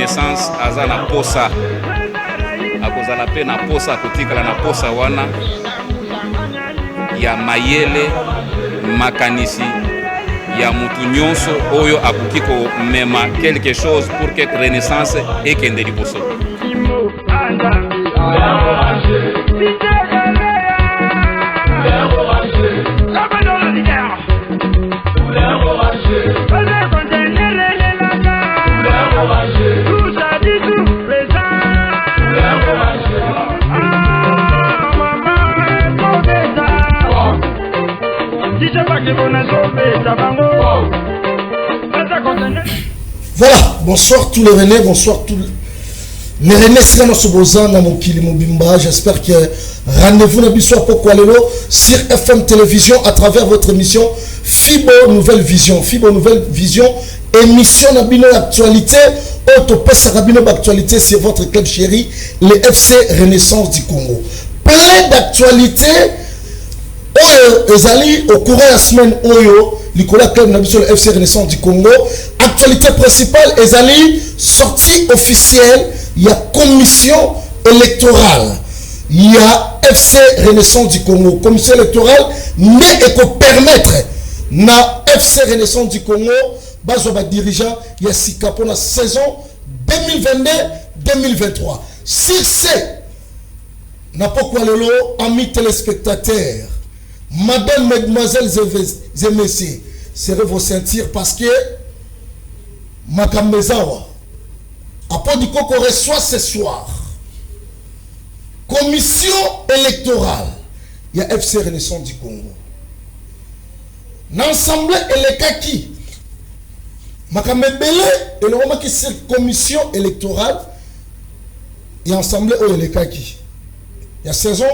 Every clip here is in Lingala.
Renaissance aza na posa akozala pe na posa kotikala na posa wana ya mayele makanisi ya mutu nyonso oyo akoki komema quelque chose pour que Renaissance ekende liboso. Voilà, bonsoir tous les Rennais, bonsoir tous les Rennais. C'est dans ce beau dans mon Kili Mobimba. J'espère que rendez-vous n'a pas pourquoi sur FM Télévision à travers votre émission Fibo Nouvelle Vision. Fibo Nouvelle Vision, émission d'abino d'actualité. Autopass Rabino d'actualité, c'est votre club chéri, les FC Renaissance du Congo. Plein d'actualités. Oyo ezali au courant de la semaine Oyo Nicolas Club Nabiso le FC Renaissance du Congo. Actualité principale ezali sortie officielle. Il y a commission électorale. Il y a FC Renaissance du Congo. Commission électorale mais et pour permettre na FC Renaissance du Congo bazo ba dirigeant il y a sika pour la saison 2022-2023. Si c'est n'a pas quoi lelo amis téléspectateurs. Madame, mesdemoiselles et messieurs, serez vos sentir parce que Makamezawa, après du coup qu'on reçoit ce soir, commission électorale, il y a FC Renaissance du Congo. L'ensemble et les kaki, Makamebele et le moment qui c'est commission électorale, il y a ensemble et les kaki. Il y a saison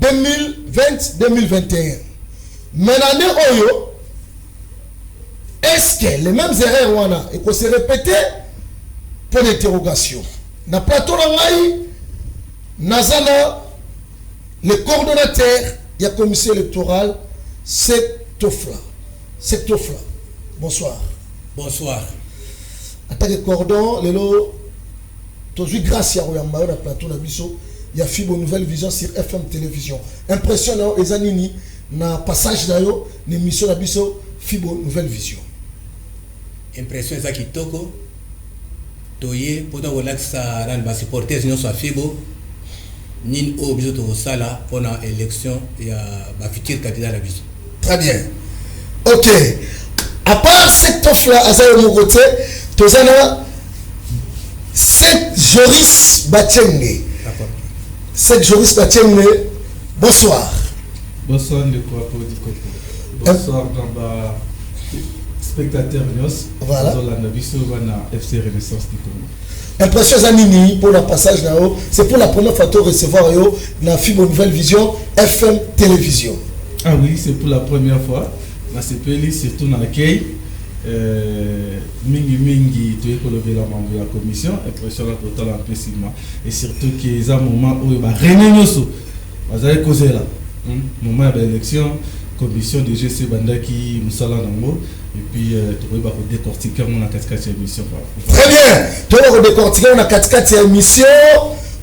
2020-2021. Maintenant, est-ce que les mêmes erreurs et qu'on se répéter pour l'interrogation? Na plateau Langaï, Nazana, le coordonnateur de la commission électorale, c'est Tofla. C'est Tofla. Bonsoir. Bonsoir. En tant que cordon, Lelo, toujours grâce à Oyamba, la plateau Nabiso. Il y a Fibo Nouvelle Vision sur FM Télévision. Impressionnant, les anini, na passage d'ailleurs, l'émission Nabiso Fibo Nouvelle Vision. Impression ça qui toko, toye, pendant que l'axa va supporter sinon soit Fibo, ni au biso to sala pendant l'élection, il y a ma futur candidat Nabiso. Très bien. Ok. À part cette offre-là, à ça de mon côté, Tozana, c'est Joris Batienge. D'accord. C'est Joris Batienge. Bonsoir. Bonsoir, le Kwapo du Coco. Bonsoir, Gamba, spectateur Nios. Voilà. FC Renaissance du Congo. Impression Zanini pour le passage là-haut. C'est pour la première fois de recevoir la Fibo Nouvelle Vision FM Télévision. Ah oui, c'est pour la première fois. Dans ce pays, surtout dans l'accueil. Mingi, tu es coloqué la membre de la commission. Impressionnant total appréciement. Et surtout qu'il y a un moment où il va réunir. Vous avez causé là. Moment de l'élection, commission de GC Bandaki Moussala Nango. Et puis, tu vas décortiquer mon 4 émission. Très bien. Tu vas décortiquer mon 4 émission.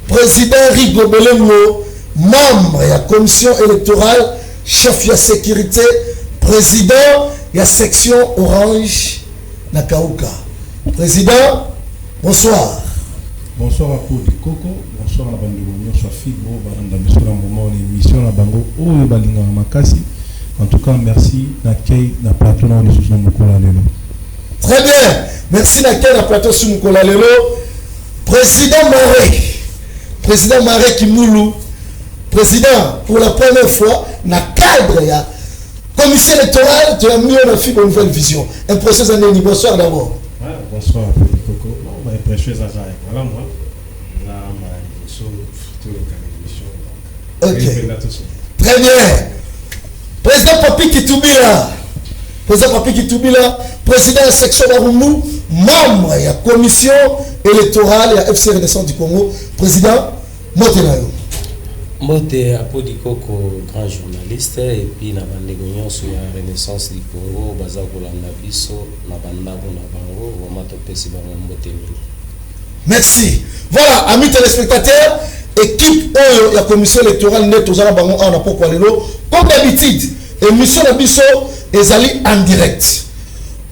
Président Rigo Belengo, membre de la commission électorale, chef de la sécurité, président de la section Orange Nakauka. Président, bonsoir. Bonsoir à Paul Coco, bonsoir à Bandego, bonsoir Fibo, Baranda Messoula moment l'émission à Bango, Oyo Balinga Makasi. En tout cas, merci d'accueil na plateau na de sous Mukola Lelo. Très bien, merci d'accueil na plateau sous Mukola Lelo. Président Maré Kimoulou, président pour la première fois na cadre ya commission électorale, tu as mis en affiche une nouvelle vision. Impression Zaneni, bonsoir d'abord. Bonsoir à Paul Coco. Bon, impression Zazaï. Voilà moi. Là, ok. Très bien. Président Papi Kitoubila, président de la section d'Arumou, membre de la commission électorale de la FC Renaissance du Congo, président Motenayo. Mote Apodi Koko, grand journaliste, et puis na bandegonion sur la Renaissance du Congo, baza kolanda biso, na bandabo na bango, vraiment topesi bango mbote mingi. Merci. Voilà, amis téléspectateurs, équipe de la commission électorale net aux Arabes en Apo Kwalelo. Comme d'habitude, émission Nabiso est allée en direct.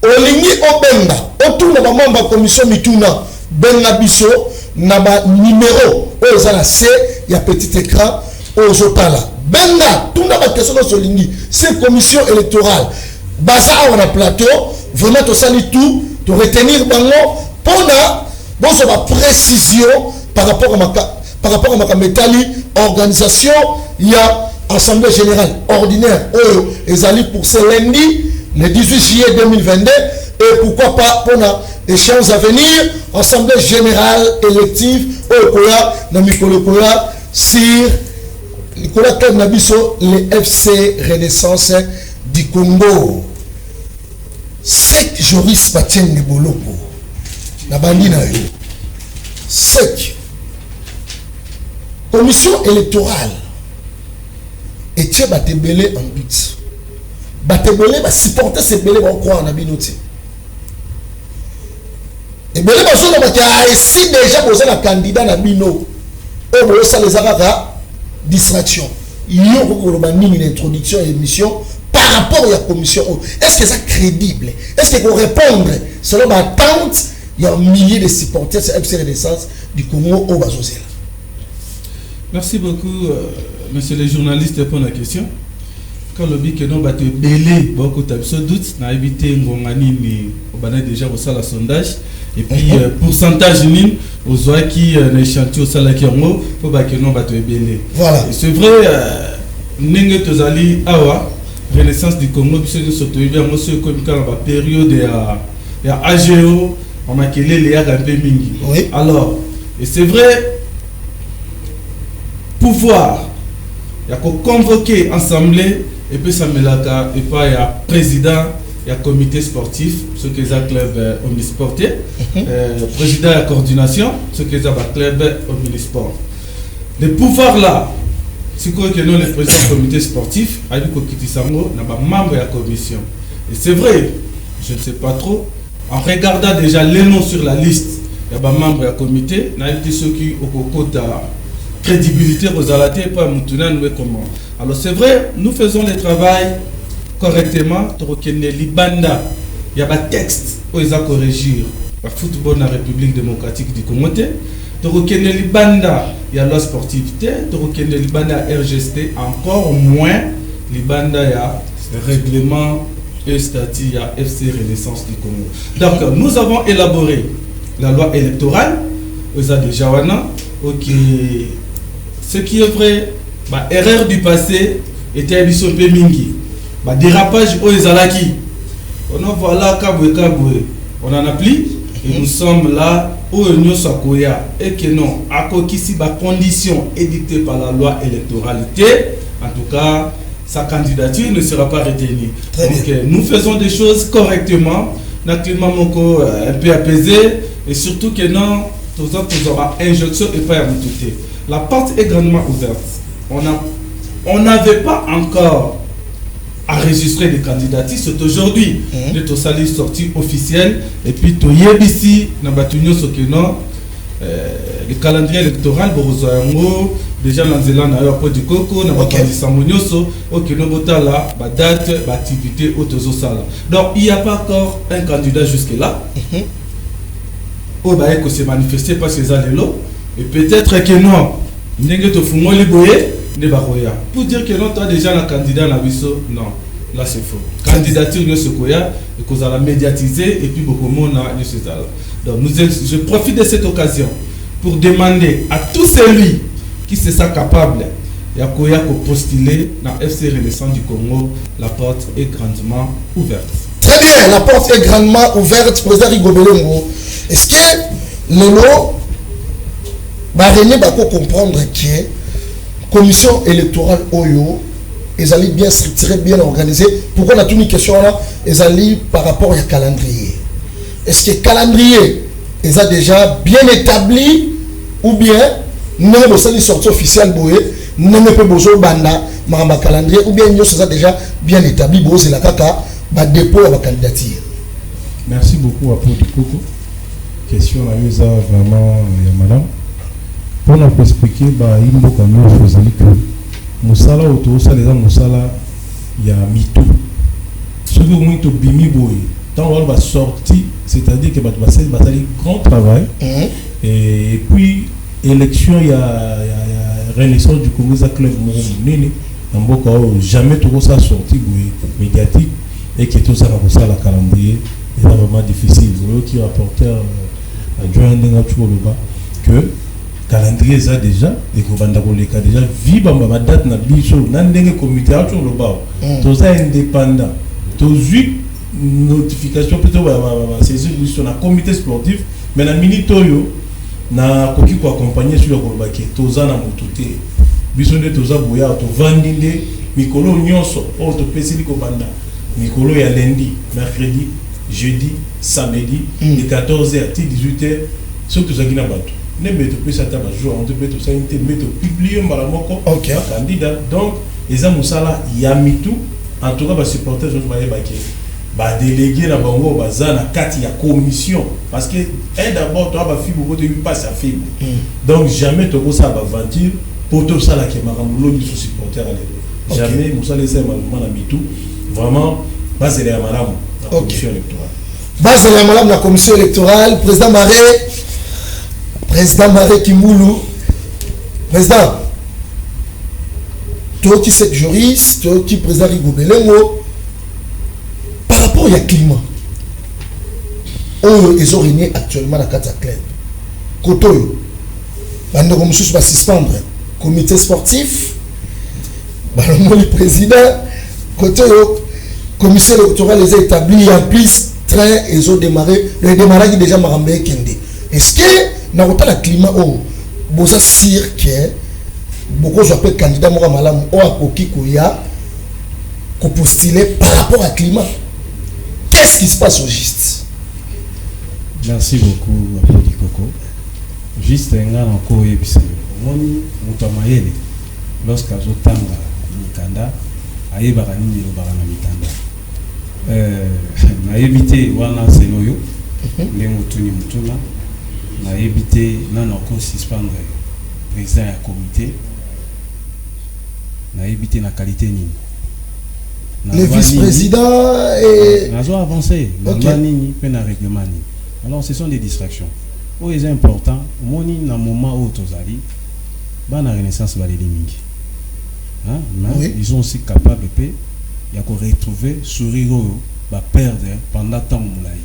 Olingi Obenga, autour de la membre de la commission Mituna, Benga Biso, Naba numéro, aux C, il y a petit écran, aux Otala. Benga, tout le monde question de Solingi, c'est commission électorale. Bazar on a plateau, vraiment tout ça tout, de retenir Bango, pour la précision par rapport à ma métallie, organisation, il y a assemblée générale ordinaire, ils allaient pour ce lundi, le 18 juillet 2022, et pourquoi pas pour l'échéance à venir, assemblée générale élective, sur Nicolas Club Nabiso, le FC Renaissance du Congo. C'est Joris Batien Neboloko. La bandina. C'est commission électorale. Et tu as belé en but. Batebele va supporter ces belé va croire en abinoti. Et belé va sur la si déjà posé la candidat Nabino. Oh, ça les a distraction. Il y a une introduction et émission par rapport à la commission. Est-ce que c'est crédible? Est-ce qu'il faut répondre selon ma attente? Il y a un millier de supporters de FC Renaissance du Congo au Bazozela. Merci beaucoup, monsieur le journaliste, pour la question. Quand le but que nous avons belé beaucoup de doutes, on a évité on a déjà reçu le sondage. Et puis, pourcentage aux oies qui n'échantillent au salaire qui ont mot, il faut que nous avons belé. Voilà. C'est vrai, nous Tozali Awa, Renaissance du Congo, puisque nous sommes dans la période de AGO, on a créé les un peu mingi. Oui. Alors, et c'est vrai, pouvoir, il y a qu'on convoquer assemblée, et puis ça me l'a et pas il y a président, il y a comité sportif, ce qui est un club omnisporté, président de la coordination, ce qui est un club omnisport. Le pouvoir là, c'est quoi que nous, les présidents du comité sportif, à Kokitisango, nous sommes membres de la commission. Et c'est vrai, je ne sais pas trop, en regardant déjà les noms sur la liste, il y a des membres de la comité, nous avons ceux qui ont de crédibilité aux alatés, pas Moutounan, nous comment. Alors c'est vrai, nous faisons le travail correctement, il y a des textes pour les corriger. Le football dans la République démocratique du Congo, il y a la sportivité, il y a la RGST, encore moins, il y a le règlement et statut, il y a FC Renaissance du Congo. Donc nous avons élaboré la loi électorale, aux a déjà ce qui est vrai, erreur du passé était un peu mingi. Dérapage aux Ezalaki. On en voilà on en applique et nous sommes là où nous sommes et que non, à quoi qui conditions édictées par la loi électorale, en tout cas, sa candidature ne sera pas retenue. Donc nous faisons des choses correctement, notre climat un peu apaisé et surtout que non, tout ça aura injonction et pas à tout. La porte est grandement ouverte. On n'avait pas encore enregistré des candidatures, c'est aujourd'hui. Nous avons sortie officielle et puis tout ici, nous avons le calendrier électoral, déjà dans Zélande, nous avons du coco, nous avons la date, l'activité, donc il n'y a pas encore un candidat jusque-là. Qui s'est manifesté par ces allélos et peut-être que non, pour dire que non, tu as déjà un candidat dans Bisso, non, là c'est faux. Candidature de Sokoya, et qu'on a médiatisé, et puis beaucoup de monde a donc je profite de cette occasion pour demander à tous celui qui se sent capable de postuler dans FC Renaissance du Congo, la porte est grandement ouverte. Très bien, la porte est grandement ouverte, président Rigobelongo. Est-ce que le mot René va comprendre que la commission électorale Oyo, ils allaient bien structurée, bien organisée. Pourquoi on a toute une question là? Ils allaient par rapport au calendrier. Est-ce que le calendrier est déjà bien établi ou bien nous avons une sortie officielle nous n'avons pas besoin de calendrier ou bien nous avons déjà bien établi dépôt à la candidature? Merci beaucoup à Paul Coco. question là eza vraiment ya madame pour nous expliquer ba imbo comme nous faisons que musala auto ça les musala ya mito ce que moi to bimi boy tant on va sortir c'est-à-dire que va faire grand travail et puis élection il y a renaissance du Congrès à club nini amboka jamais tout ça sorti médiatique et que tout ça va ça la calendrier est vraiment difficile vous qui rapporteur adjoint ndinga tsholoba que calendrier ça déjà et que banda koleka déjà viba ma date na biso na ndenge comité a tsholoba tout ça indépendant tout notification plutôt saisir sur la comité sportif mais la minute oyo na koki ko accompagner sur le kolobaki toza na motuté biso nde toza boya to vandinde mikolo nyonso o to pesili ko banda mikolo ya lundi mercredi jeudi samedi de 14h à 18h surtout ça qui na bato ne meto pesa ta ba jour on te meto ça inte meto publier malamoko candidat donc eza musala ya mitu en tout cas ba supporters je voyais baki ba délégué na bango baza na kati ya commission parce que d'abord toi ba fibre tu passe à fibre donc jamais to ko ça ba venture pour tout ça là qui makambulo du supporter à jamais musala eza maluma na mitu vraiment base ya malamu la commission électorale base ya malamu la commission électorale président Maré Kimulu président toi qui c'est juriste toi qui président Rigobelengo par rapport au climat ils ont régné actuellement dans le club Kotoyo on va suspendre comité sportif le président Kotoyo commission électorale les a établis en plus train ils ont démarré le démarrage déjà Marambé Kende est-ce que dans le climat boza sir que beaucoup j'appelle candidat mora malamu o akoki koya ko postuler par rapport au climat. Qu'est-ce qui se passe au juste? Merci beaucoup Apodi Coco. Juste nga encore yebisa moni mutamayele lorsque azotanga mikanda ayebaka nini lobaka na mikanda na éviter wana senoyo les mutuni mutuna na éviter non encore suspendre président ya comité na éviter na qualité nini les vice-présidents et nous avons avancé na règlement. Alors ce sont des distractions. Oh, c'est important. Moni na moment où tozali ba na renaissance ba les mingi. Hein? Oui. Ils sont aussi capables de ya ko retrouver sourire ba perdre pendant temps moulai.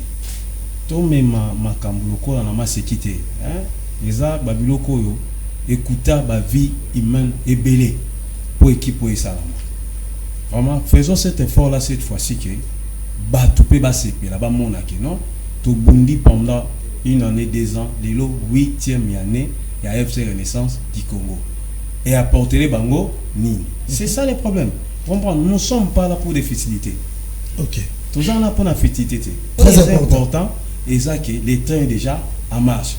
To mema makambuloko na masekité, hein? Eza ba biloko yo écouta ba vie humaine ebelé pour équipe pour salama. Vraiment, faisons cet effort-là cette fois-ci que Batoupe Basepe, là-bas mon acquis, non? Tout Bundi pendant une année, 2 ans, les 8e année, il y a FC Renaissance du Congo. Et apporter les bangos, ni. C'est ça le problème. Comprends? Nous ne sommes pas là pour des facilités. Ok. Tout ça, on a pour la facilité. Très important. Et ça, que les trains sont déjà en marche.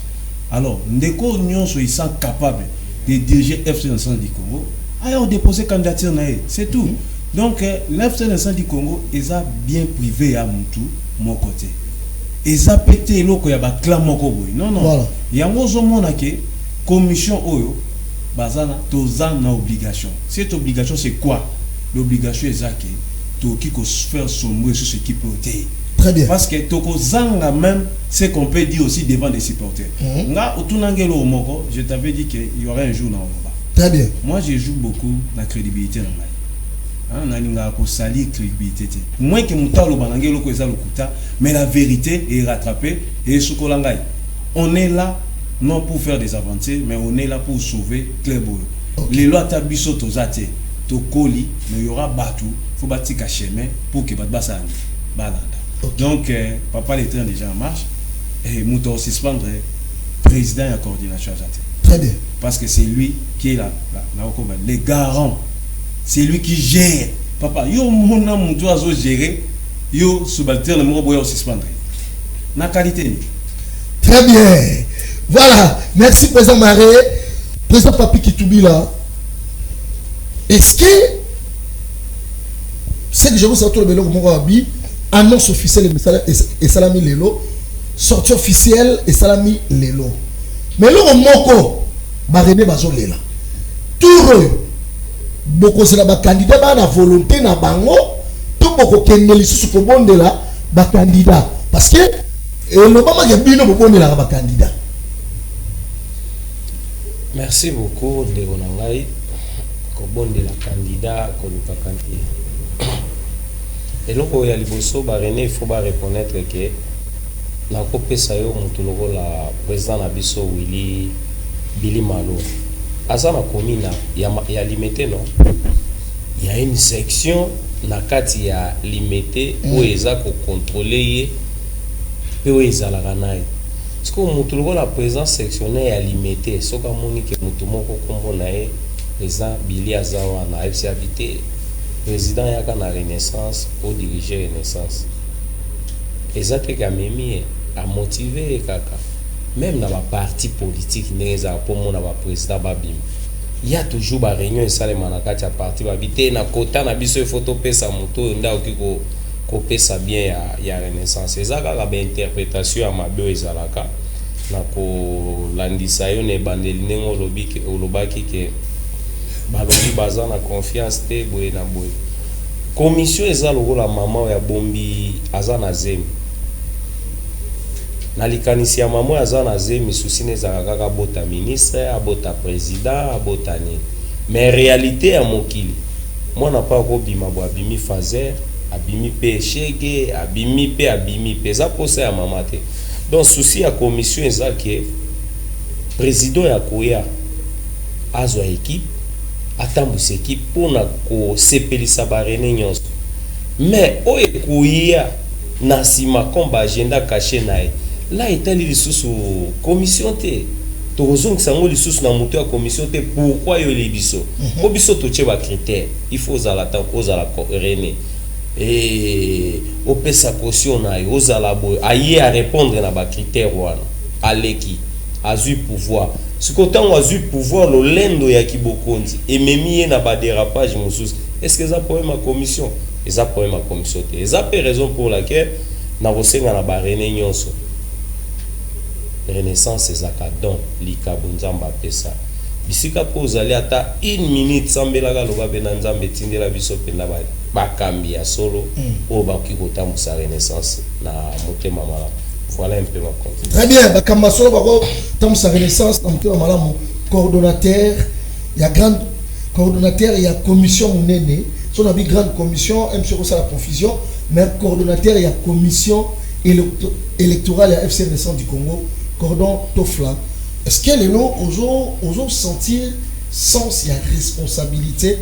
Alors, Ndeko Nyon, ils sont capables de diriger FC Renaissance du Congo. Alors, déposer candidature, c'est tout. Donc, l'FC Renaissance du Congo, ils ont bien privé à mon côté. Ils ont pété l'eau y a clan moko boy. Non, non. Il y a un monde qui commission oyo, bazana, tozan na obligation. Cette obligation, c'est quoi? L'obligation est que tu faire sombrer sur ce qui peut être. Très bien. Parce que toko zanga même, c'est qu'on peut dire aussi devant des supporters. Nga otunangelo moko, je t'avais dit qu'il y aurait un jour dans le bas. Très bien. Moi, je joue beaucoup la crédibilité dans ma vie. Nalinga ko sali crédibilité. Moins que mutalo banangelo ko eza lokuta, mais la vérité est rattrapée et sukolangai. On est là non pour faire des aventures, mais on est là pour sauver club. Les lois tabiso tozate, to koli, mais il y aura batou, faut bâtir un chemin pour que batbasa balanda. Donc papa les trains déjà en marche et mouton suspendre président et coordination jate. Très bien. Parce que c'est lui qui est là les garants. C'est lui qui gère. Papa, yo mona mutu azo gérer, yo subalterne mo boya suspendre. Na qualité. Très bien. Voilà. Merci président Maré. Président Papi Kitoubi là. Est-ce que c'est que je vous sens le bello mo abi annonce officielle et salami lelo sortie officielle et salami lelo. Mais le moko René bazolela. Tout beaucoup c'est la candidat ba na volonté na bango tout beaucoup kende lisusu ko bondela ba candidat parce que le mama ya bino bo bondela ba candidat. Merci beaucoup de Ronangai ko bondela candidat ko luka candidat. Et loko ya liboso ba René il faut ba reconnaître que na kopesa yo mutu loko la président na biso Billy Malo azana komina ya limité non il y a une section na kati ya limité où eza ko contrôler pe où eza la ganaï parce que mutu loko la présence sectionnaire ya limité soka moni ke mutu moko kombo na ye président Billy azawa na FC habité président yaka na Renaissance au diriger Renaissance exact kamemi a motivé kaka même dans la parti politique n'est pour mon président babim il y a toujours ba réunion et ça les manakati à parti babité na kota na biso photo pesa moto nda okiko ko pesa bien ya Renaissance ezaka ka ba interprétation ya mabe ezalaka na ko landisa yo ne bandeli nengo lobaki ke balobi baza na confiance te boye na boye commission ezalo la maman ya bombi azana zemi na likanisi ya maman azana zemi susine za kaka bota ministre abota président abota ni mais réalité ya mokili mwana pa ko bima bo abimi fazer abimi pe chege abimi pe za posa ya mama te donc souci ya commission ezake président ya koya azwa équipe atambuse équipe pona ko sepelisa ba René nyonso mais oye koya na sima komba agenda caché nae là etali lisusu commission te tozong sango lisusu na moto ya commission te pourquoi yo le biso ko biso to tcheba critère il faut zala ta ozala René et opesa caution na yo ozala boy aye à répondre na ba critère wana aleki azu pouvoir ce côté on azu pouvoir le lendo ya kibokonzi et memie na ba dérapage mususu est-ce que ça problème ma commission et ça problème ma commission te et ça peut raison pour laquelle na rosenga na ba René nyonso Renaissance ezaka don likabo nzamba pesa bisika po ozali ata 1 minute sambelaka loba bena nzambe tindela biso penda ba kambi ya solo o ba kikota musa Renaissance na motema mala voilà un peu ma compte. Très bien bakamba solo bako tamusa Renaissance na motema mala mo coordonnateur ya grande coordonnateur ya commission munene so na bi grande commission monsieur ça la confusion mais coordonnateur ya commission électorale à FC Renaissance du Congo cordon Tofla. Est-ce que les noms osons sentir sans y a responsabilité,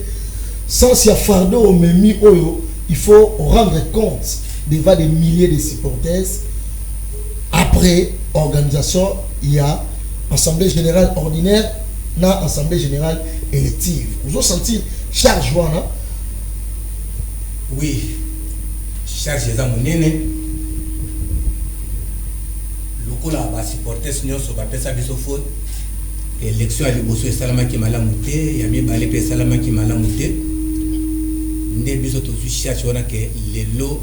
sans y a fardeau au memi oyo, il faut rendre compte devant des milliers de supporters. Après organisation, il y a assemblée générale ordinaire, na assemblée générale élective. Osons sentir charge wana. Oui, charge eza monene. Lokola ba supporters nyonso ba pesa biso faute élection ali boso esalama ki malamu te ya mibale pe esalama ki malamu te nde biso to cherche wana ke lelo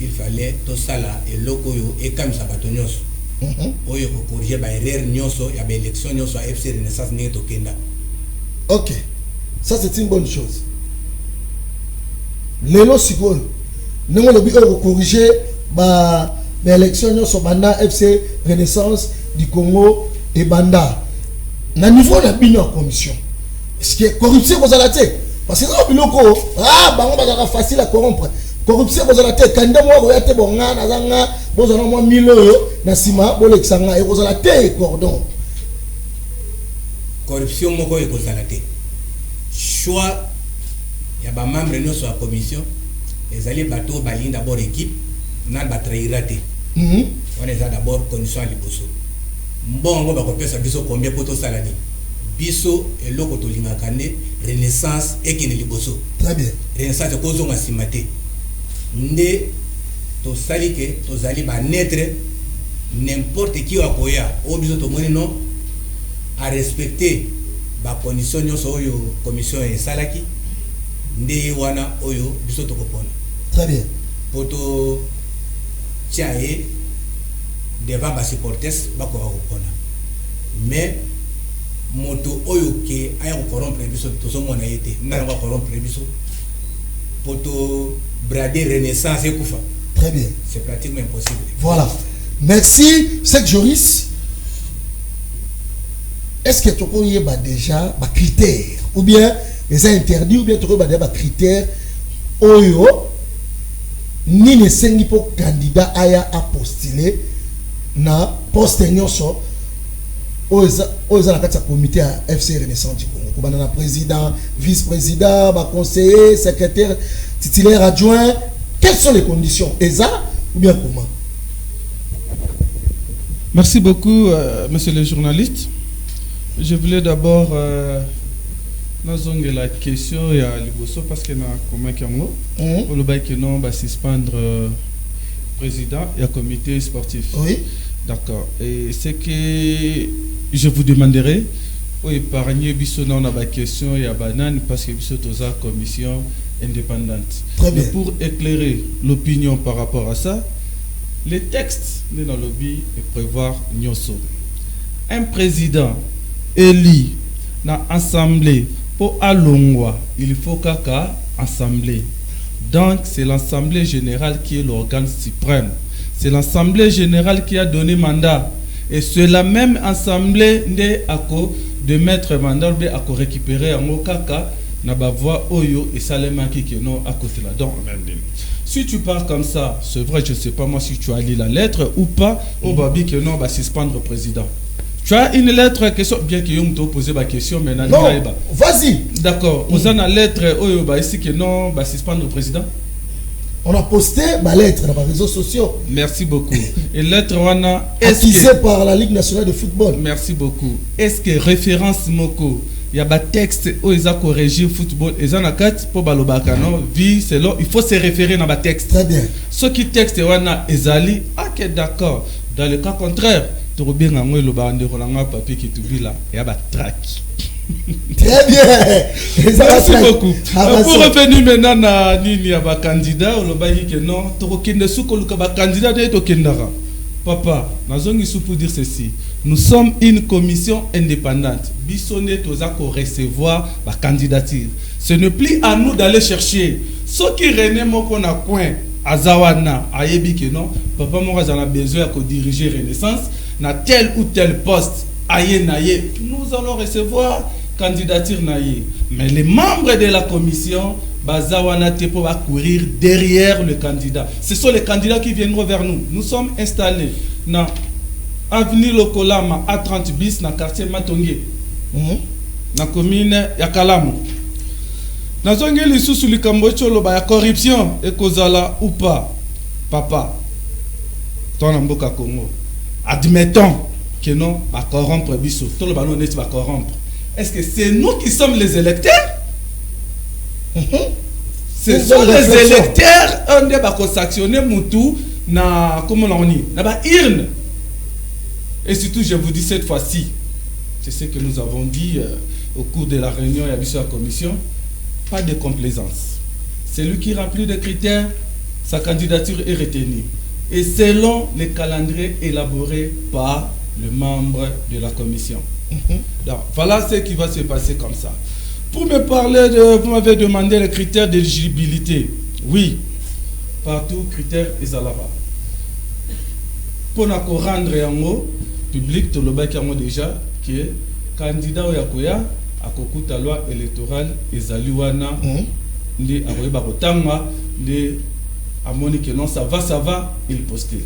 il fallait to sala eloko yo ekamisa bato nyonso oyo ko corriger ba erreur nyonso ya ba élection nyonso a FC Renaissance ne to kenda. OK, ça c'est une bonne chose. Lelo sikoyo nengo lobi ko corriger ba l'élection sur Banda FC Renaissance du Congo et Banda. Na niveau la bino commission. Est-ce que corruption vous allez parce que ça biloko bango bazaka facile à corrompre. Corruption vous allez kanda moi ko yate bonga na zanga bozana moi 1000 euros na sima bolexanga et vous allez cordon. Corruption moko e ko zalate. Choix ya ba membre no sur la commission ezali bato bali d'abord équipe na ba trahira te. On est d'abord condition à liboso. Mbongo ba kopesa biso combien poto salani. Biso eloko to lingaka ne Renaissance ekene liboso. Très bien. Renaissance ko zonga simate. Nde to salike to zali ba netre n'importe qui akoya o biso to moni non à respecter ba condition nyonso oyo commission e salaki nde wana oyo biso to kopona. Très bien. Poto tiaé devant ba supporters ba ko akopona mais moto oyo ke aya corrompre biso to mona yete na ba corrompre biso poto brader renaissance et kufa. Très bien. C'est pratiquement impossible. Voilà. Merci, c'est Joris. Est-ce que tu as déjà des critères ou bien les interdits ou bien tu as des critères oyo ni ne sengi pour candidat aya à postuler na poste nyonso oza na kati ya comité à FC Renaissance du Congo. Kobana na président, vice-président, ba conseiller, secrétaire, titulaire adjoint. Quelles sont les conditions? ESA ou bien comment? Merci beaucoup, monsieur le journaliste. Je voulais d'abord la question à Liboso parce que na comment kango le bail que non va suspendre président et comité sportif. Oui. D'accord. Et c'est que je vous demanderai au épargner biso na ba question et à banane parce que biso toza commission indépendante. Très bien. Mais pour éclairer l'opinion par rapport à ça, les textes de dans lobby et prévoir nyonso. Un président élu dans l'assemblée pour alongwa, il faut qu'à assemblée. Donc c'est l'assemblée générale qui est l'organe suprême. C'est l'assemblée générale qui a donné mandat. Et c'est la même assemblée de mettre mandat à récupérer en okaka na ba voix oyo et salema qui non à côté là. Donc si tu pars comme ça, c'est vrai, je ne sais pas moi si tu as lu la lettre ou pas, au babi que non va suspendre le président. Tu as une lettre question bien que tu as posé ma question mais non, vas-y. D'accord. Vous avez une lettre oyo ba ici que non va suspendre le président. On a posté ma lettre dans les réseaux sociaux. Merci beaucoup. Et lettre wana accusée par la Ligue nationale de football. Merci beaucoup. Est-ce que référence moko il y a des textes où ils ont corrigé le football et ils ont quatre pour balobaka non vie c'est là il faut se référer dans les textes. Très bien. Ce qui texte wana ezali ok d'accord. Dans le cas contraire tu bien ngwe lo ba ndeko la papier qui tubi là il y a des track. Très bien. Merci beaucoup. Pour revenir maintenant na nini ya ba candidat lo ba que non to kende suko luka ba candidat de to kendara. Papa, nous pour dire ceci. Nous sommes une commission indépendante. Bissonné toza ko recevoir la candidature. Ce n'est plus à nous d'aller chercher. Ce qui rené moko na coin azawana ayebi que non, papa moi j'en a besoin de diriger Renaissance na tel ou tel poste aye naye. Nous allons recevoir candidature naye. Mais les membres de la commission bazawana tepo va courir derrière le candidat. Ce sont les candidats qui viendront vers nous. Nous sommes installés dans avenue Lokolama à 30 bis dans quartier Matonge. Dans commune Yakalamu. Dans zonge lisusu likambo cholo ba corruption et kozala ou pas. Papa. Ton mboka Congo. Admettons que non ba corrompre biso. Tout le ballon n'est pas corrompre. Est-ce que c'est nous qui sommes les électeurs? Ce sont les électeurs on est sanctionner Moutou na comment on dit na ba urne. Et surtout je vous dis cette fois-ci, c'est ce que nous avons dit au cours de la réunion et à la commission, pas de complaisance. Celui qui remplit les critères, sa candidature est retenue. Et selon les calendriers élaborés par le membre de la commission. Donc, voilà ce qui va se passer comme ça. Pour me parler de... Vous m'avez demandé les critères d'éligibilité. Oui. Partout, critères et alaba. Pour nous rendre en haut, public, tout le bac déjà, qui est candidat au Yakoya, à la loi électorale, et Zaliwana, de Aroeba de Amoni que non, ça va, il postule.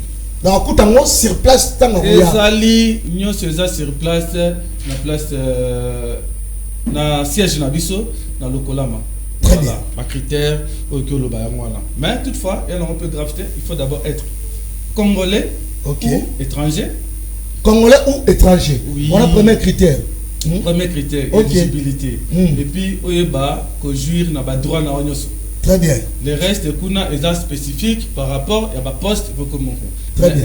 Donc, écoute, sur place, Ezali, nous sommes sur place, na place, na siège nabiso, dans le Kolama. Très bien. Ma critère, mais toutefois, on peut drafter, il faut d'abord être congolais ou étranger. Congolais ou étranger. Oui. On a le premier critère. Premier critère, éligibilité. Et puis, on jouir na ba droit na onyoso. Très bien. Le reste, kuna est spécifique par rapport à ma poste. Très bien.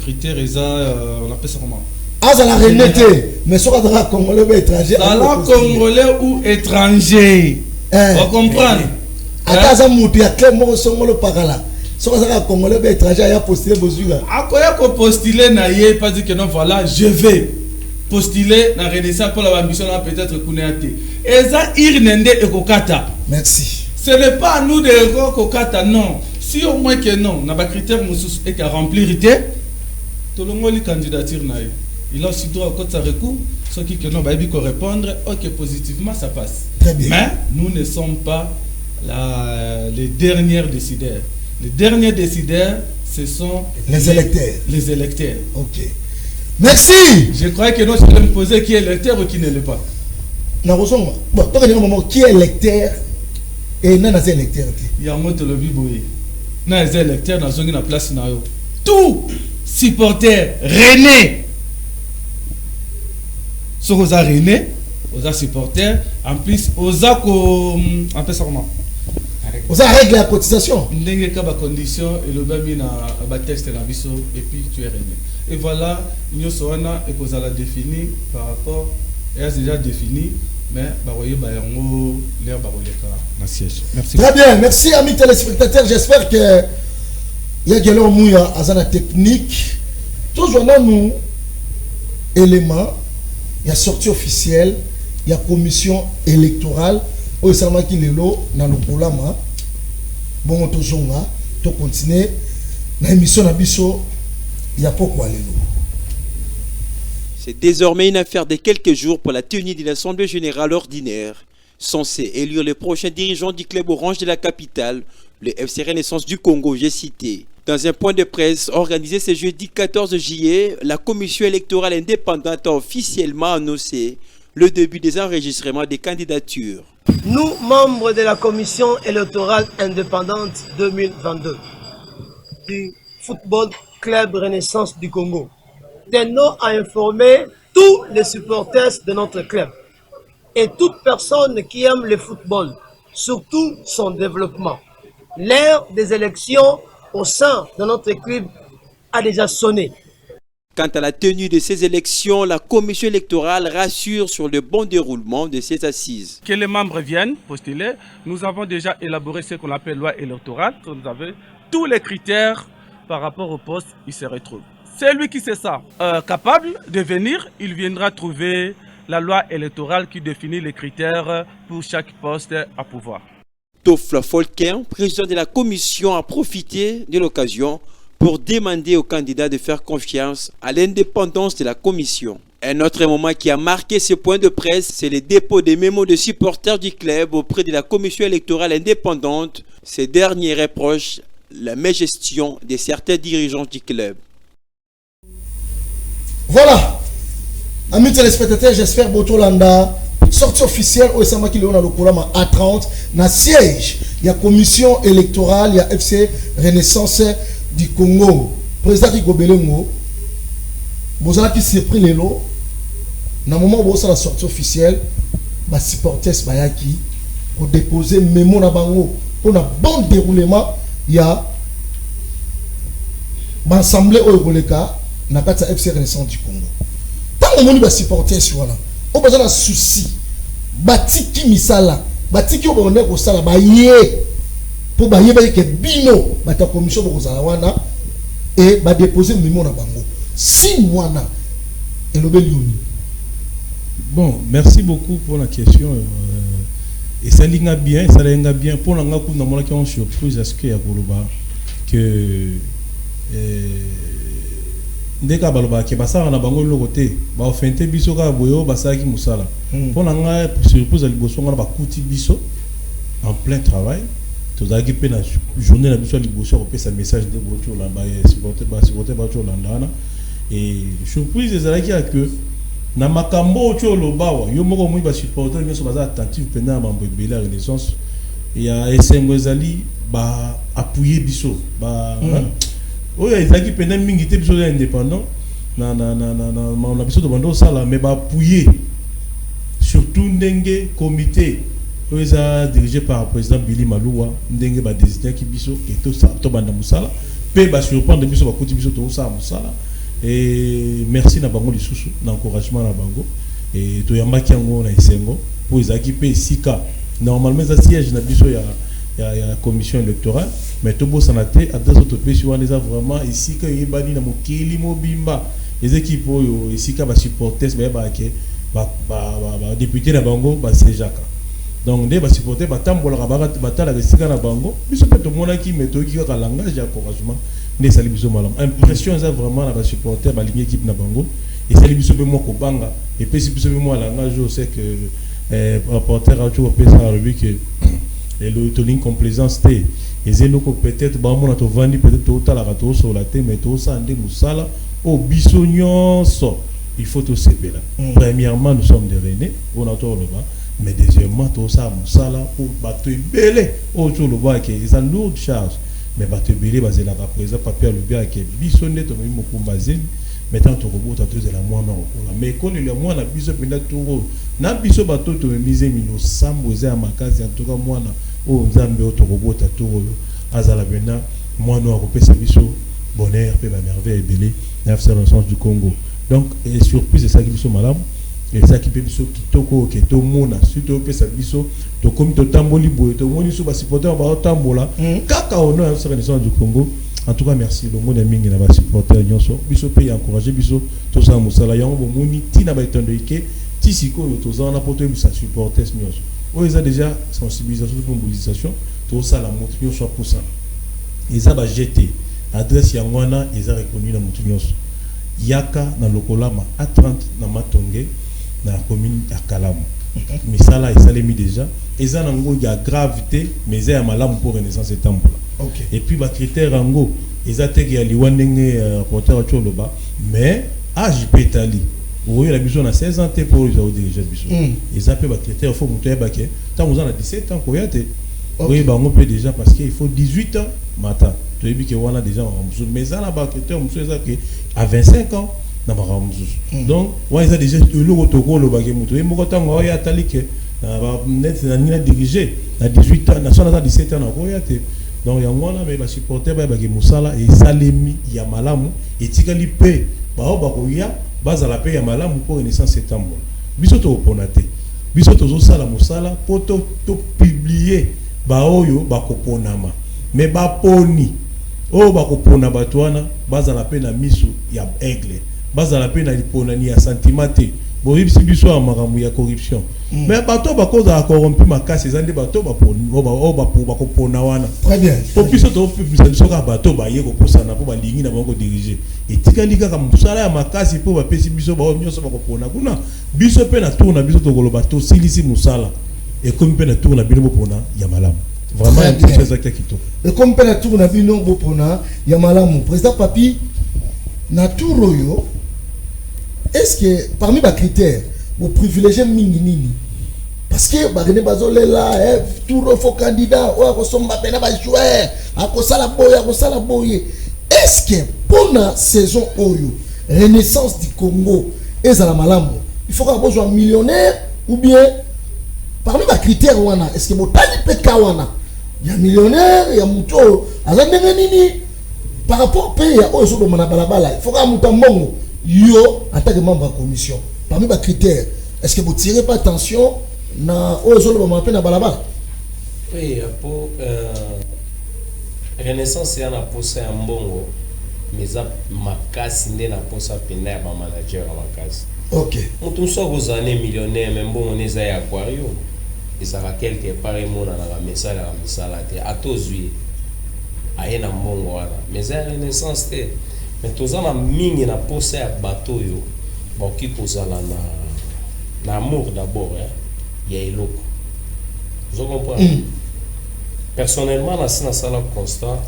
Critère, on appelle ça comment? Ah, ça l'a renété. Mais soit de congolais ou étranger. Ça l'a congolais ou étranger. On comprend. Attends, ça m'a dit à quel moment son le par là. Si on a un Congolais étranger, il a postulé Bozuga. Akoya ko postuler na ye pas dire que non voilà, je vais postuler na Renaissance pour la ambition peut-être Kounéate. Et ça irnende ekokata. Merci. Ce n'est pas à nous de ekokata non. Si au moins que non, na ba critère mususu et qu'à remplir tout le monde candidature na ye. Il a aussi droit au code de recours, ceux qui n'ont pas pu répondre, ok, positivement, ça passe. Très bien. Mais nous ne sommes pas les derniers décideurs. Les derniers décideurs, ce sont les électeurs. Les électeurs. Ok. Merci. Je croyais que nous allons me poser qui est électeur ou qui ne l'est pas. Bon, qui est électeur et non électeur. Il y a un mot de lobby boy. Non, les électeurs, nous avons une place. Tout supporter René. Sur aux René, aux supporters, en plus, aux on peut ça comment? Aux règle la cotisation. N'engagez pas condition et le baby na test na biso et puis tu es René. Et voilà, nous sommes et qu'on a défini par rapport, et a déjà défini, mais bah voyez bah yango l'air bah voyez na siège. Merci. Très bien, merci amis téléspectateurs. J'espère que il y a des gens mouillés à la technique. Toujours dans nous éléments. Il y a sortie officielle, il y a commission électorale. Au seulement qui est là dans le programme. Bon, on continue. Dans l'émission Nabiso, il y a pourquoi aller là. C'est désormais une affaire de quelques jours pour la tenue de l'Assemblée générale ordinaire, censée élire les prochains dirigeants du club orange de la capitale, le FC Renaissance du Congo, j'ai cité. Dans un point de presse organisé ce jeudi 14 juillet, la commission électorale indépendante a officiellement annoncé le début des enregistrements des candidatures. Nous, membres de la commission électorale indépendante 2022 du Football Club Renaissance du Congo, tenons à informer tous les supporters de notre club et toute personne qui aime le football, surtout son développement. L'ère des élections au sein de notre club a déjà sonné. Quant à la tenue de ces élections, la commission électorale rassure sur le bon déroulement de ces assises. Que les membres viennent postuler, nous avons déjà élaboré ce qu'on appelle loi électorale. Vous avez tous les critères par rapport au poste, il se retrouve. Celui qui sait ça, capable de venir, il viendra trouver la loi électorale qui définit les critères pour chaque poste à pouvoir. Tofla Folquin, président de la commission, a profité de l'occasion pour demander aux candidats de faire confiance à l'indépendance de la commission. Un autre moment qui a marqué ce point de presse, c'est le dépôt des mémos de supporters du club auprès de la commission électorale indépendante. Ces derniers reprochent la mégestion de certains dirigeants du club. Voilà, amis téléspectateurs, j'espère que Botolanda, sortie officielle au Samaki Léon dans le programme A30, dans siège, il y a commission électorale, il y a FC Renaissance du Congo. Président Rigobelengo, vous avez qui s'est pris les lots, dans le moment où vous avez la sortie officielle, les supporters Bayaki, pour déposer mémo na bango, pour un bon déroulement, il y a l'assemblée au Goleka, na kati FC Renaissance du Congo. Tant que vous supporter sur là, on a besoin de souci. Batiki misala, batiki au bonheur au sala baye pour baye baye que bino bata commission pour wana et ba déposer mémo na bango. 6 mois na et le belioni. Bon, merci beaucoup pour la question. Et ça linga bien, ça linga bien pour la ngaku na mona qui ont surprise à ce que ya Koloba que ndeka baloba ke basara na bango lokote ba ofente biso ka boyo basaki musala pour la nga surprise liboso nga ba kuti biso en plein travail to zaki pe na journée na biso liboso ko pesa message de boto la ba supporter ba to landana et surprise ezalaki que na makambo to lobawa yo moko moi ba supporter nyoso baza attentif pendant mambo ebela Renaissance et ya esengo ezali ba appuyer biso ba oyo ezaki pendant mingi te biso indépendant na biso de bando sala mais ba appuyer surtout ndenge comité oyo eza dirigé par président Billy Malouwa ndenge ba désigner ki biso et tout ça to banda musala pe ba surprendre biso ba kuti biso to ça musala et merci na bango lisusu na encouragement na bango et to yambaki yango na esengo po ezaki pe sika normalement za siège na biso ya la commission électorale mais tout beau sanaté à deux autres pays on les a vraiment ici que yebani na mokili mobimba les équipes ici ka ba supporters ba député na bango ba sejaka donc des ba supporter ba tambola ba tala esika na bango biso pe to mona ki meto ki ka langage d'encouragement ne sali biso malam impression ça vraiment na ba supporter ba ligne équipe na bango et sali biso pe moko banga et puis biso pe moi langage je sais que rapporteur a toujours pensé à lui que et le complaisance té et zelo ko peut-être ba mona to vandi peut-être to tala ka to so la té mais to sa ndé musala au biso nyonso il faut tout sepela. Premièrement, nous sommes des Rennes, on a tout le bas, mais deuxièmement, tout ça, Moussala, pour battre belé, autour le bas, qui est une lourde charge, mais battre belé, basé la présence, papier le bien, qui est bissonné, tout le monde, Moukoumazine, mettant ton robot, tu as la moine, mais quand il y a moins, la biso, puis la tour, n'a biso bateau, tu me misé, mino, sambouzé à ma case, en tout cas, moi, oh, Zambe, ton robot, tu as tout, Azalabena, moi, nous, on peut sa biso, bonheur, paix, merveille, belé, dans le sens du Congo. Donc, et surprise, c'est ça qui est malade. Et ça qui peut être kitoko, qui est au monde, surtout que ça biso, to comme to tamboli boy, to moni sous bas supporter, on va tambola. Kaka on a un renaissance du Congo. En tout cas, merci. Le monde est mingi na bas supporter nyonso. Biso pays encourager biso. To ça musala yango bo moni tina ba etondo ike. Tisiko yo to za na poto bisa supporter nyonso. O ils a déjà sensibilisation, mobilisation. To ça la montre nyonso pour ça. Ils a ba jeté adresse yangwana, ils a reconnu la montre nyonso. Yaka na lokolama à 30 na matonge na commune à Kalamu. Mais ça là, ça l'est mis déjà. Et ça nango il y a gravité, mais il y a malamu pour renaissance et temple. Okay. Et puis bah critère ango, ils a tegi à liwanenge porteur à Choloba, mais âge pétali. Oui, la besoin à 16 ans pour les diriger biso. Ils appellent bah critère faut monter baké. Tant vous en a 17 ans quoi yate. Oui, bah on peut déjà parce qu'il faut 18 ans matin. Tu as vu que on a déjà mais ça là-bas critère monsieur ça que à 25 ans na ba donc ouais ils a déjà le rotoko le baké muto et moko tango ya talike na net na ni diriger à 18 ans na sona 17 ans na ko yate. Donc il y a moi là mais ba supporter ba baké musala et salemi ya malamu et tikali pe ba o ba ko ya baza la pe ya malamu pour renaissance septembre. Biso to ponate. Biso to zo sala musala poto to publier ba oyo ba ko ponama. Mais ba poni o ba ko pona batwana baza la pe na misu ya aigle. Baza la pe na lipona ni ya sentimate. Bo yibisi biso ya maramu ya corruption. Mais bato ba ko za corrompu makasi zande bato ba poni o ba ko pona wana. Très bien. Pour biso to biso ka bato ba ye ko posana po ba lingi na bango diriger. Et tikali kaka musala ya makasi po ba pesi biso ba nyonso ba ko pona. Kuna biso pe na tourna biso to koloba to silisi musala. Et comme pe na tourna bino pona ya malamu. Vraiment c'est ça qui est. Et comme pe na tourna bino pona ya malamu. Président Papi na touro est-ce que parmi les critères vous privilégiez mingi parce que ba René Bazole là tout faux candidat ou à somba pena ba joueur à sala boye est-ce que pour la saison oyo renaissance du Congo et za la malambo il faut avoir besoin millionnaire ou bien parmi les critères wana est-ce que botali peka wana il y a millionnaire il y a muto azandenge nini par rapport pays ya oyo so na balabala il faut que muta mbongo yo en tant que membre de la commission parmi les critères est-ce que vous tirez pas attention na ozo le matin na balabala? Oui, pour renaissance ya na posa ya mbongo mais za makasi nde na posa pena ya ba manager ya makasi. OK. Mutu so kozane millionnaire mais mbongo neza ya aquarium et ça va quelque part mona na misala te atozui ayena mbongo wana mais za renaissance te mais tozana mingi na posa ya bato yo boki kozala na amour d'abord il y a eloko. Vous comprenez? Personnellement na sina sala constat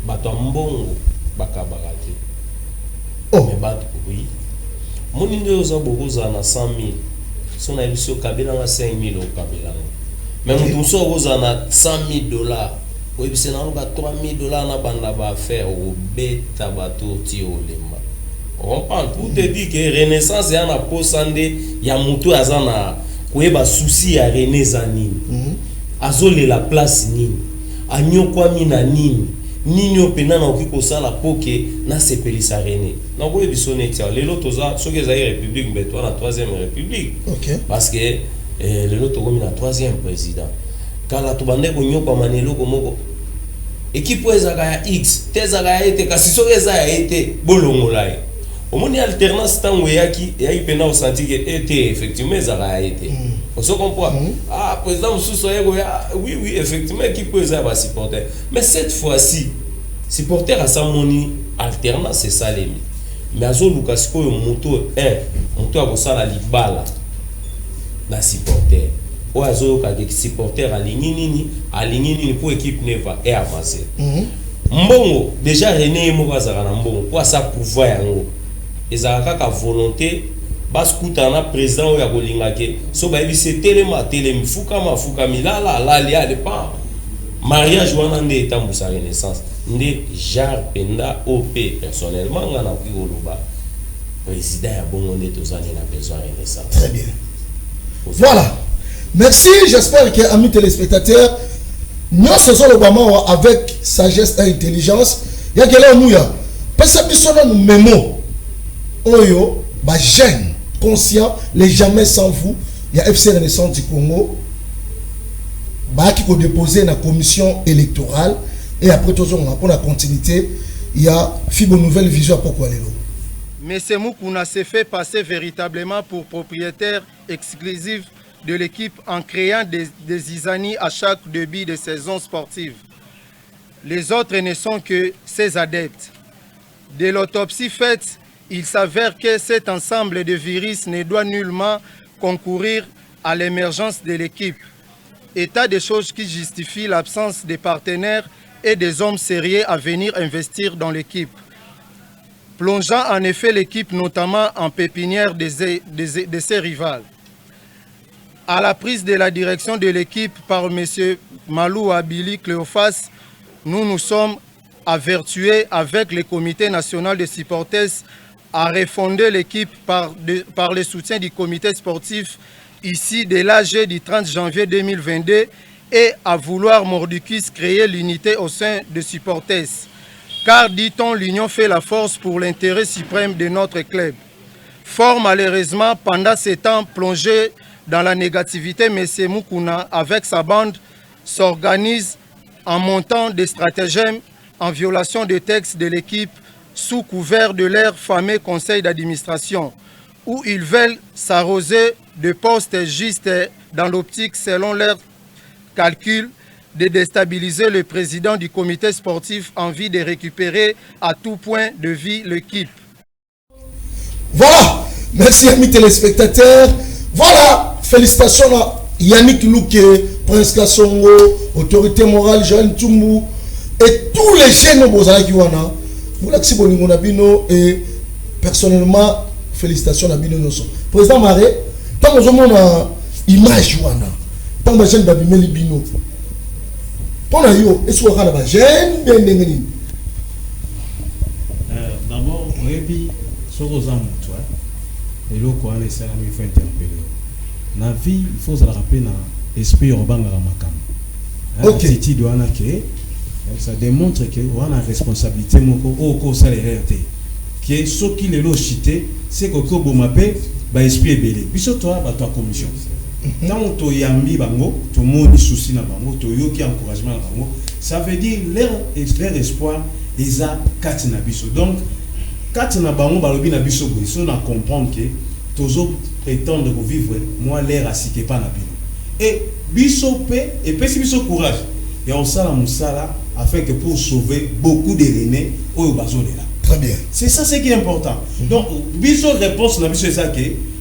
bato mbongo bakabaraki. Oh mais bato oui. Moni ndo zo boza na 100,000. So na biso kabela na 5,000 au kabela. Mais mutu so boza na $100,000. Oui, c'est na ba $3,000 na banda ba faire au beta bato ti olema. On parle pour te dire que renaissance ya na posande ya mutu azana koyeba souci ya René Zanini. Azole la place nini. Anyokwa mina nini. Nini opena na okiko sala poke na sepelisa René. Na koyebi sonetia lelo toza soki za république mbeto na 3e république. OK. Parce que lelo tokomi na 3e président. kala tubande ko nyoko manelo ko moko équipe ezaka ya X tezaka ya ete kasi soki eza ya ete bolongola ye omoni alternance tango eyaki pena osenti ke ete effectivement ezaka ya ete oso comprend président mosusu ayeko oui effectivement équipe eza ya basupporter mais cette fois-ci supporter asamoni alternance esalemi mais azoluka sikoyo moto akosala libala na supporter o azoyoka ke supporter alingi nini pour équipe neva et avancer mbongo déjà René moko azaka na mbongo po asa pouvoir yango ezaka kaka volonté baskuta na président oyo akolinga ke so bayebi se telema fuka milala alali alepa mariage wana nde etambusa Renaissance nde Jar Penda OP personnellement nga na koloba président ya bongo nde tozani na besoin Renaissance. Très bien. Voilà. Merci, j'espère que amis téléspectateurs nous sommes Obama avec sagesse et intelligence. Il y a quelqu'un mouya parce que biso na mémo oyo ba jeune conscient les jamais sans vous. Il y a FC Renaissance du Congo ba qui ko déposer na commission électorale et après tout on pour la continuité il y a Fibo Nouvelle Vision pour quoi lelo. Mais c'est Moukouna s'est fait passer véritablement pour propriétaire exclusif de l'équipe en créant des isanies à chaque début de saison sportive. Les autres ne sont que ses adeptes. De l'autopsie faite, il s'avère que cet ensemble de virus ne doit nullement concourir à l'émergence de l'équipe. État des choses qui justifie l'absence des partenaires et des hommes sérieux à venir investir dans l'équipe. Plongeant en effet l'équipe notamment en pépinière de ses rivales. À la prise de la direction de l'équipe par M. Malou Abili Cléophas, nous nous sommes avertués avec le comité national de supporters à refonder l'équipe par le soutien du comité sportif ici de l'AG du 30 janvier 2022 et à vouloir mordicus créer l'unité au sein des supporters. Car, dit-on, l'union fait la force pour l'intérêt suprême de notre club. Fort malheureusement, pendant ces temps plongé dans la négativité, M. Moukouna, avec sa bande, s'organise en montant des stratagèmes en violation des textes de l'équipe sous couvert de leur fameux conseil d'administration, où ils veulent s'arroser de postes justes dans l'optique, selon leur calcul, de déstabiliser le président du comité sportif en vue de récupérer à tout point de vue l'équipe. Voilà, merci amis téléspectateurs. Voilà, félicitations à Yannick Louké, Prince Kassongo, autorité morale, Joël Tumbu et tous les jeunes au Bozala Kiwana. Vous l'avez dit, et personnellement, félicitations à Bino Nosso. Président Maré, tant que nous avons une image, tant que nous avons une Bino. Pendant yo, est-ce qu'on a un jeune bien déngeni? D'abord, on a dit, ce que vous avez dit, et là, quand on est salami, il faut interpeller. Dans la vie, il faut se rappeler dans l'esprit urbain de la Makam. Ok. Ça démontre que on a une responsabilité au cours salaire qui est ce qui les loge cité, c'est que vous m'appelez, bah esprit est belé. Puis toi, bah toi commission. Tant que tu as mis bango, tout le monde souci na bango, tu as qui encouragement na bango, ça veut dire leur espoir ils a quatre na biso. Donc quatre na bango balobi na biso boy, so na comprendre que toujours étendre de vivre moi l'air asike pas na bino. Et biso pe et puis si biso courage. Et on sala musala afin que pour sauver beaucoup de René au bazolela. Très bien. C'est ça ce qui est important. Donc biso réponse na biso ça que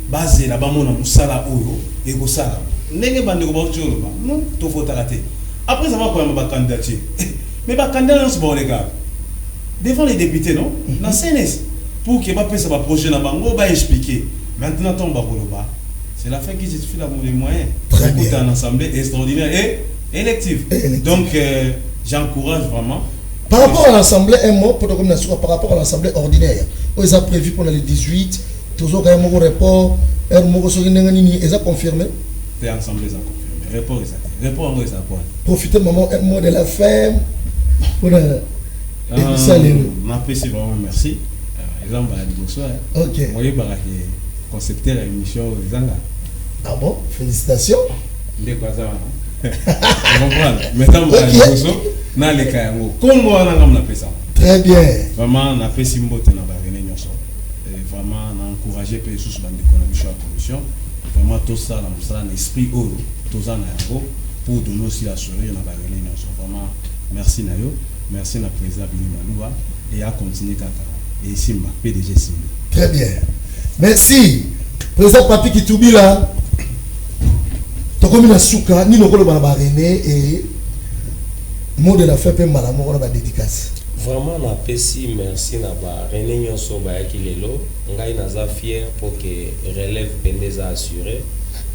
basé là bas mona musala oyo et ko sala. Ndenge bande ko ba tsholo ba. Non, to faut rater. Après ça va prendre ba candidature. Mais ba candidat non c'est bon les gars. Devant les députés non, na CNS pour que ba pesa ba projet na bango ba expliquer. Maintenant ton ba koloba. C'est la fin qui justifie les moyens. Très bien. Pour une assemblée extraordinaire et élective. Donc j'encourage vraiment. Par rapport à l'assemblée, un mot pour par rapport à l'assemblée ordinaire, ils ont prévu pour le 18, toujours un mot report, un mot sur ils ont confirmé. L'assemblée a confirmé. Report report Profitez moment un mot de la fin pour m'apprécie vraiment merci. Exemple bonsoir. Ok. Moi je concepteur de l'émission Zanga. Ah bon, félicitations. De quoi ça? comprendre maintenant na le kayango Congo wana ngam na pesa très bien vraiment na pesi mbote na ba René nyonso et vraiment na encourager pe sous bande économie sur la commission vraiment tout ça na musala na esprit oro tout ça na yango pour donner aussi la sourire na ba René nyonso vraiment merci na yo merci na président Bini Malouba et à continuer kaka et Simba PDG Simba très bien merci président Papi Kitubila tokomi na suka ni lokolo ba René et mot de la fin pe malamu ko ba dédicace vraiment na pesi merci na ba René nyonso ba yakilelo ngai naza fier pour que relève pendeza assuré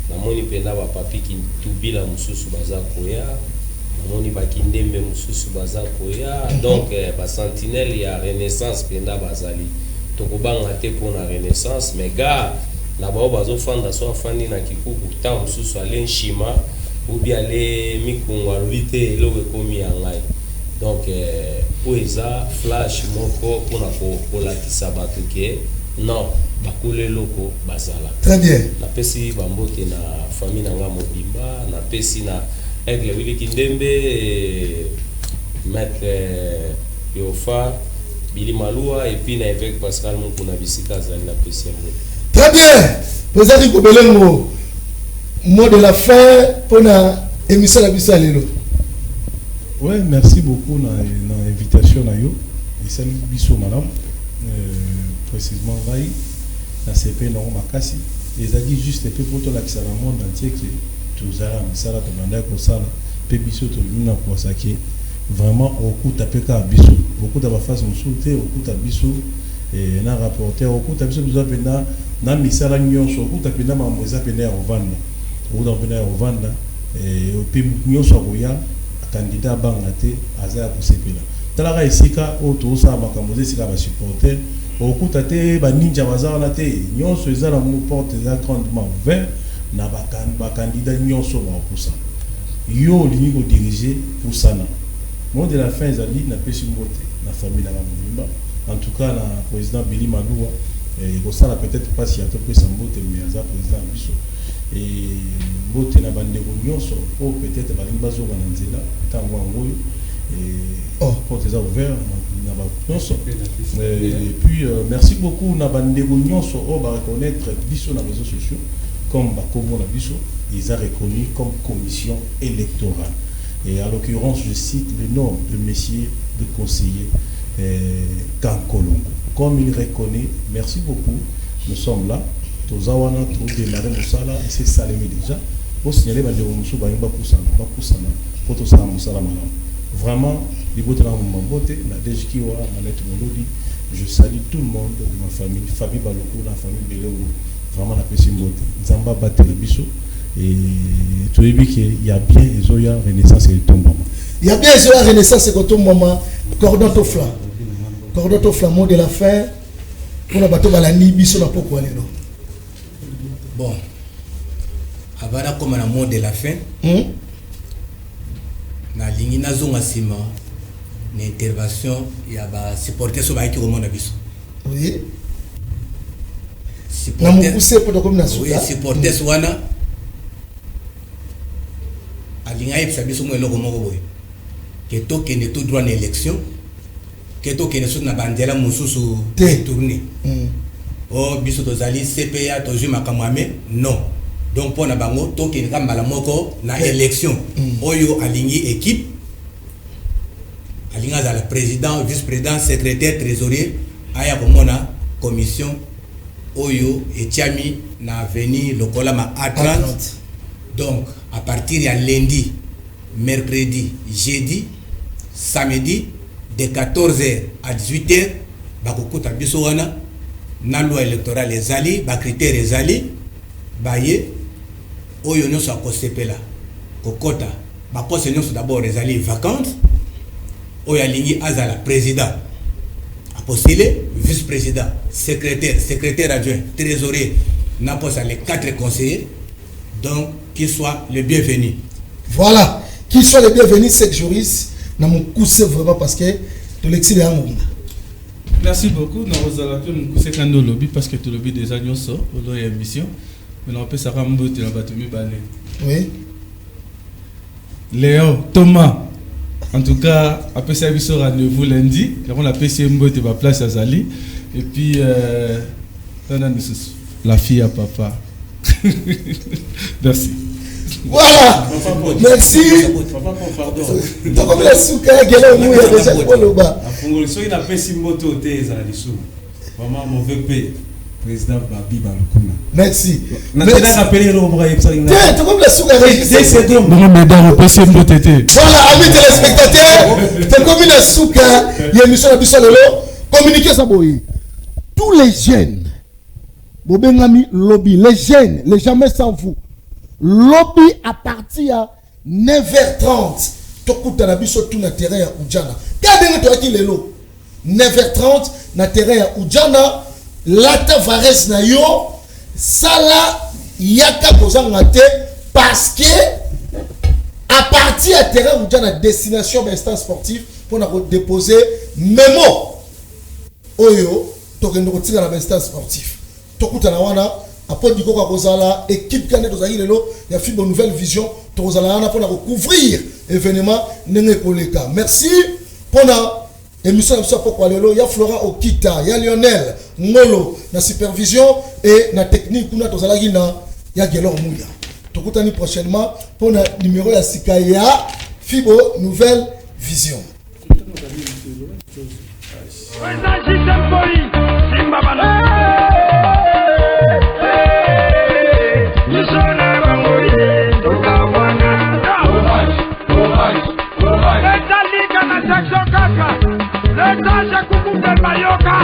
na moni penda ba Papi Kitubila mususu baza koya na moni ba Kindembe mususu baza koya donc ba sentinelle ya renaissance penda bazali tokobanga te pour la renaissance mais gars na bao bazofanda so afandi na kikuku ta mususu ale nshima ou bien ale mikungwa lobite eloko ekomi ya ngai donc po eza flash moko mpona kolakisa bato ke non bakule eloko bazala très bien napesi bambote na famille na nga mobimba napesi na Aigle Willy Kindembe maître Yofa Bili Maloua et puis na évêque Pascal Mukuna bisika azali na pesi yango. Très bien. Président Kobelengo, mot de la fin pour la émission la Bissau Lelo. Ouais, merci beaucoup na invitation na yo. Et ça Bissau madame précisément Rai na CP na makasi. Les a dit juste peu pour la qui le monde entier que tout ça ça la demande ko sala pe Bissau to luna ko saki vraiment au coup tapé ka Bissau. Beaucoup de face on sauter au coup ta Bissau et na rapporteur au coup ta Bissau nous a pena na misala nyonso au coup ta pena ma moza pena au vanda. Au dans pena au vanda et au pe nyonso koya candidat bangate aza ko sepela. Tala isika o to sa makambo sika ba supporter au coup ta te ba ninja baza na te nyonso ezala mu porte za grandement ouvert na ba candidat nyonso ba kusa. Yo lingi ko diriger pour sana. Mot de la fin ezali na pesi mbote na famille na Mobimba en tout cas na président Bili Maloua et ça peut-être pas si ato pesa mbote mais aza président biso et mbote na bandeko nyonso o peut-être balingi bazo na nzela tango ngoyo et porte est ouvert na ba nyonso et puis merci beaucoup na bandeko nyonso o ba reconnaître biso na réseaux sociaux comme ba komo na biso ils ont reconnu comme commission électorale. Et à l'occurrence, je cite le nom de messieurs de conseiller Kankolongo. Comme il reconnaît, merci beaucoup, nous sommes là. Tozawana, tout démarrer Moussala, et c'est Salémé déjà. Pour signaler, vraiment, je salue tout le monde de ma famille, Fabi Baloko, la famille Belongo, vraiment la Pessimbote, Zamba Batelebiso. Et tu as vu qu'il y a bien Ezoya Renaissance et ton maman. Il y a bien Ezoya Renaissance et ton maman. Cordon Tofla. Cordon Tofla, mot de la fin. Pour la bateau Balani, Bisso na pourquoi les noms. Bon. Avant comme un mot de la fin. Na lingi na zonga sima. Une intervention, il y a ba supporter sur ba qui remonte à Bisso. Oui. Supporter. Oui, supporter wana. Alinga yebisa biso mo eloko moko boye ke tokende tout droit na élection ke tokende so na bandela mosusu tourner oh biso tozali CPA tozwi makambo ame non donc pona bango tokende ka mbala moko na élection oyo alingi équipe alinga za la président vice-président secrétaire trésorier aya komona commission oyo etiami na avenue lokola ma A30. Donc, à partir de lundi, mercredi, jeudi, samedi, de 14h à 18h, bakokuta biso wana na loi électorale ezali, ba critères ezali, baye oyo nyonso akosepela kokota, ba poste nyonso d'abord ezali vacante, oyo alingi azala président, apostolé, vice-président, secrétaire adjoint, trésorier, na poste les 4 conseillers. Donc, qu'il soit le bienvenu. Voilà, qu'il soit le bienvenu, c'est que juriste, dans mon coup, c'est vraiment parce que tout l'exil est en monde. Merci beaucoup. Nous allons faire un peu de lobby parce que tout le lobby des agneaux sort, au émission. Mais on peut savoir un peu de la bataille. Oui. Léon, Thomas. En tout cas, après ça, il sera rendez-vous lundi. On a PCMBO de ma place à Zali. Et puis, la fille à papa. Merci. Voilà. Merci. Donc, comme la souka, il y a déjà le bas. Il a fait si moto vraiment mauvais pays. Président Babi Balukuna. Merci. Maintenant, appelé le bras. Tiens, comme la souka. Voilà, amis téléspectateurs, c'est comme la souka. Il y a une émission à Bissololo. Communiquez ça, boy. Tous les jeunes, Bobengami lobby, les jeunes, les jamais sans vous. Lobby à partir à 9h30. Tokuta na biso tout na terrain ya Ujana. Kadenge to aki lelo. 9h30 na terrain ya Ujana. Lata Vares na yo. Sala yaka kozanga te parce que à partir à terrain Ujana destination d'instance sportive pour na déposer mémo. Oyo tokendo kotika na instance sportive. Tokuta na wana après du coca kozala équipe kané tozali lelo ya fibre nouvelle vision tozala na pour couvrir événement ndenge koleka. Merci pour na émission de pour lelo ya Florent Okita, ya Lionel Ngolo na supervision et na technique kuna tozala na ya Gelor Mouya. Tokutani prochainement pour na numéro ya Sikaya fibre nouvelle vision. Le temps, j'ai coucou de Mayoka.